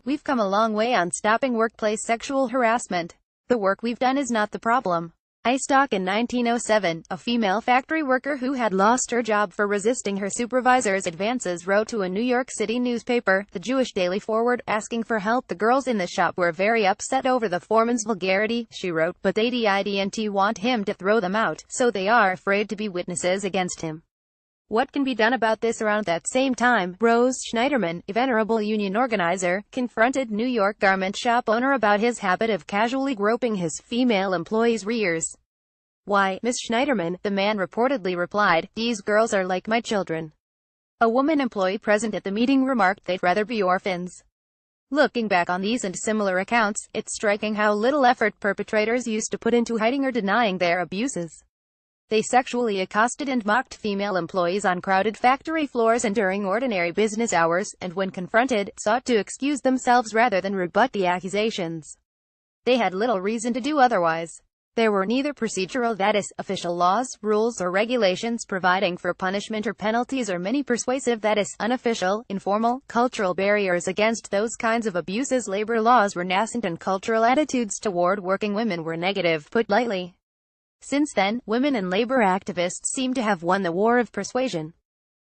We've come a long way on stopping workplace sexual harassment. The work we've done is not the problem. Istock in 1907, a female factory worker who had lost her job for resisting her supervisor's advances wrote to a New York City newspaper, the Jewish Daily Forward, asking for help. The girls in the shop were very upset over the foreman's vulgarity, she wrote, but they didn't want him to throw them out, so they are afraid to be witnesses against him. What can be done about this? Around that same time, Rose Schneiderman, a venerable union organizer, confronted New York garment shop owner about his habit of casually groping his female employees' rears. "Why, Miss Schneiderman," the man reportedly replied, "these girls are like my children." A woman employee present at the meeting remarked they'd rather be orphans. Looking back on these and similar accounts, it's striking how little effort perpetrators used to put into hiding or denying their abuses. They sexually accosted and mocked female employees on crowded factory floors and during ordinary business hours, and when confronted, sought to excuse themselves rather than rebut the accusations. They had little reason to do otherwise. There were neither procedural, that is, official laws, rules or regulations providing for punishment or penalties, or many persuasive, that is, unofficial, informal, cultural barriers against those kinds of abuses. Labor laws were nascent and cultural attitudes toward working women were negative, put lightly. Since then, women and labor activists seem to have won the war of persuasion.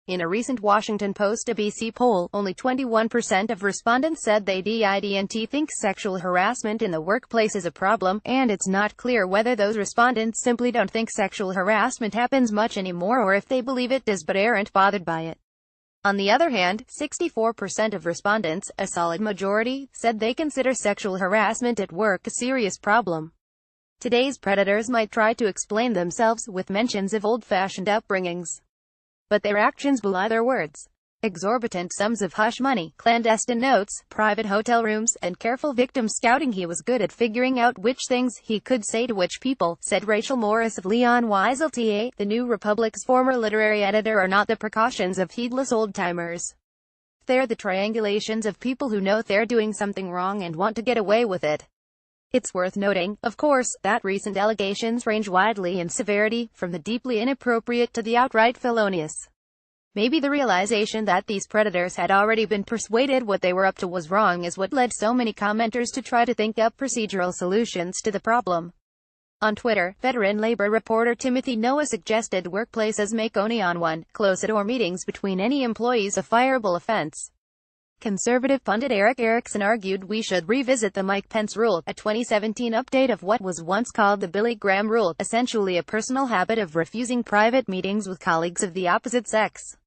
In a recent Washington Post ABC poll, only 21% of respondents said they didn't think sexual harassment in the workplace is a problem, and it's not clear whether those respondents simply don't think sexual harassment happens much anymore or if they believe it does but aren't bothered by it. On the other hand, 64% of respondents, a solid majority, said they consider sexual harassment at work a serious problem. Today's predators might try to explain themselves with mentions of old-fashioned upbringings, but their actions belie their words. Exorbitant sums of hush money, clandestine notes, private hotel rooms, and careful victim scouting. He was good at figuring out which things he could say to which people, said Rachel Morris of Leon Wiesel TA, the New Republic's former literary editor. Are not the precautions of heedless old-timers. They're the triangulations of people who know they're doing something wrong and want to get away with it. It's worth noting, of course, that recent allegations range widely in severity, from the deeply inappropriate to the outright felonious. Maybe the realization that these predators had already been persuaded what they were up to was wrong is what led so many commenters to try to think up procedural solutions to the problem. On Twitter, veteran labor reporter Timothy Noah suggested workplaces make only on one, closed-door meetings between any employees a fireable offense. Conservative pundit Eric Erickson argued we should revisit the Mike Pence rule, a 2017 update of what was once called the Billy Graham rule, essentially a personal habit of refusing private meetings with colleagues of the opposite sex.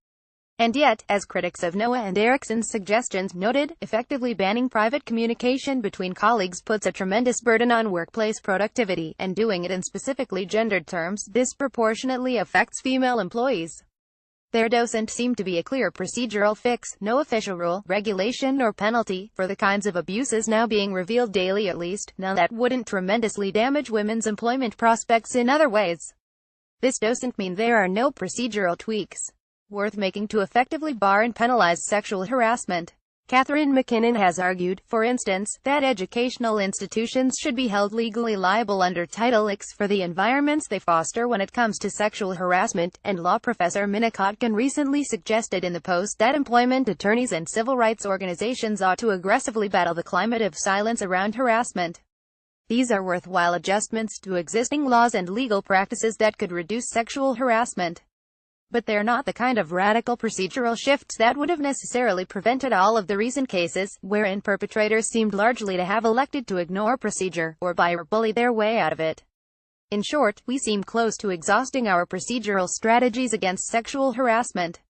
And yet, as critics of Noah and Erickson's suggestions noted, effectively banning private communication between colleagues puts a tremendous burden on workplace productivity, and doing it in specifically gendered terms disproportionately affects female employees. There doesn't seem to be a clear procedural fix, no official rule, regulation or penalty, for the kinds of abuses now being revealed daily, at least none that wouldn't tremendously damage women's employment prospects in other ways. This doesn't mean there are no procedural tweaks worth making to effectively bar and penalize sexual harassment. Catherine McKinnon has argued, for instance, that educational institutions should be held legally liable under Title X for the environments they foster when it comes to sexual harassment, and law professor Minna Kotkin recently suggested in the Post that employment attorneys and civil rights organizations ought to aggressively battle the climate of silence around harassment. These are worthwhile adjustments to existing laws and legal practices that could reduce sexual harassment. But they're not the kind of radical procedural shifts that would have necessarily prevented all of the recent cases, wherein perpetrators seemed largely to have elected to ignore procedure, or bite or bully their way out of it. In short, we seem close to exhausting our procedural strategies against sexual harassment.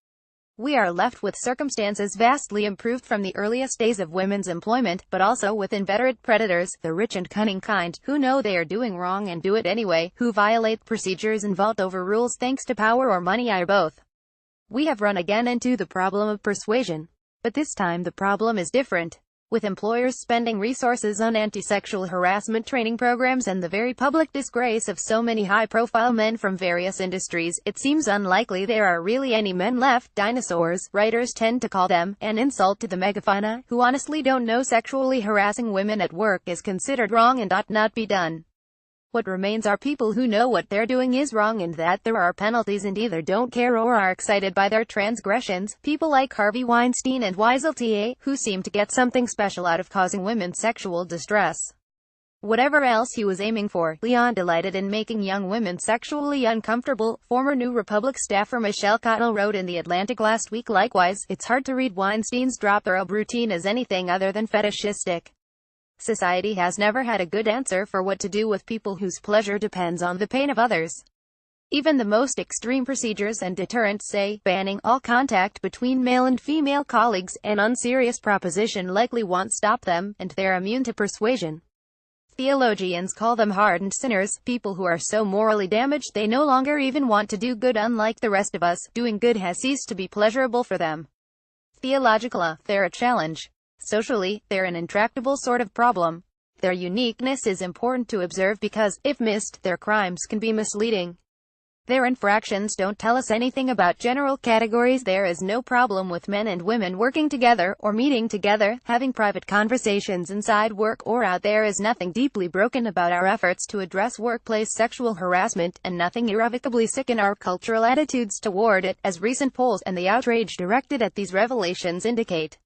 We are left with circumstances vastly improved from the earliest days of women's employment, but also with inveterate predators, the rich and cunning kind, who know they are doing wrong and do it anyway, who violate procedures and vault over rules thanks to power or money, or both. We have run again into the problem of persuasion. But this time the problem is different. With employers spending resources on anti-sexual harassment training programs and the very public disgrace of so many high-profile men from various industries, it seems unlikely there are really any men left. Dinosaurs, writers tend to call them, an insult to the megafauna, who honestly don't know sexually harassing women at work is considered wrong and ought not be done. What remains are people who know what they're doing is wrong and that there are penalties and either don't care or are excited by their transgressions. People like Harvey Weinstein and Weisel T.A., who seem to get something special out of causing women sexual distress. Whatever else he was aiming for, Leon delighted in making young women sexually uncomfortable. Former New Republic staffer Michelle Cottle wrote in The Atlantic last week. Likewise, it's hard to read Weinstein's drop-the-robe routine as anything other than fetishistic. Society has never had a good answer for what to do with people whose pleasure depends on the pain of others. Even the most extreme procedures and deterrents, say, banning all contact between male and female colleagues, an unserious proposition, likely won't stop them, and they're immune to persuasion. Theologians call them hardened sinners, people who are so morally damaged they no longer even want to do good. Unlike the rest of us, doing good has ceased to be pleasurable for them. Theologically, they're a challenge. Socially, they're an intractable sort of problem. Their uniqueness is important to observe because, if missed, their crimes can be misleading. Their infractions don't tell us anything about general categories. There is no problem with men and women working together, or meeting together, having private conversations inside work or out. There is nothing deeply broken about our efforts to address workplace sexual harassment, and nothing irrevocably sick in our cultural attitudes toward it, as recent polls and the outrage directed at these revelations indicate.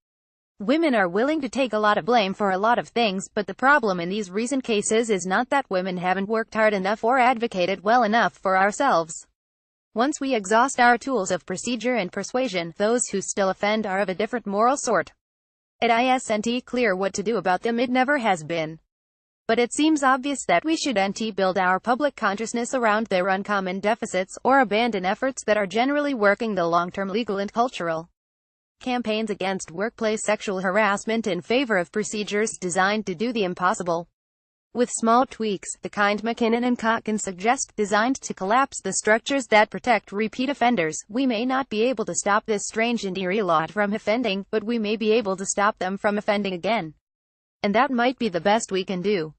Women are willing to take a lot of blame for a lot of things, but the problem in these recent cases is not that women haven't worked hard enough or advocated well enough for ourselves. Once we exhaust our tools of procedure and persuasion, those who still offend are of a different moral sort. It isn't clear what to do about them. It never has been. But it seems obvious that we shouldn't build our public consciousness around their uncommon deficits, or abandon efforts that are generally working the long-term legal and cultural campaigns against workplace sexual harassment in favor of procedures designed to do the impossible. With small tweaks, the kind McKinnon and Kotkin suggest, designed to collapse the structures that protect repeat offenders, we may not be able to stop this strange and eerie lot from offending, but we may be able to stop them from offending again. And that might be the best we can do.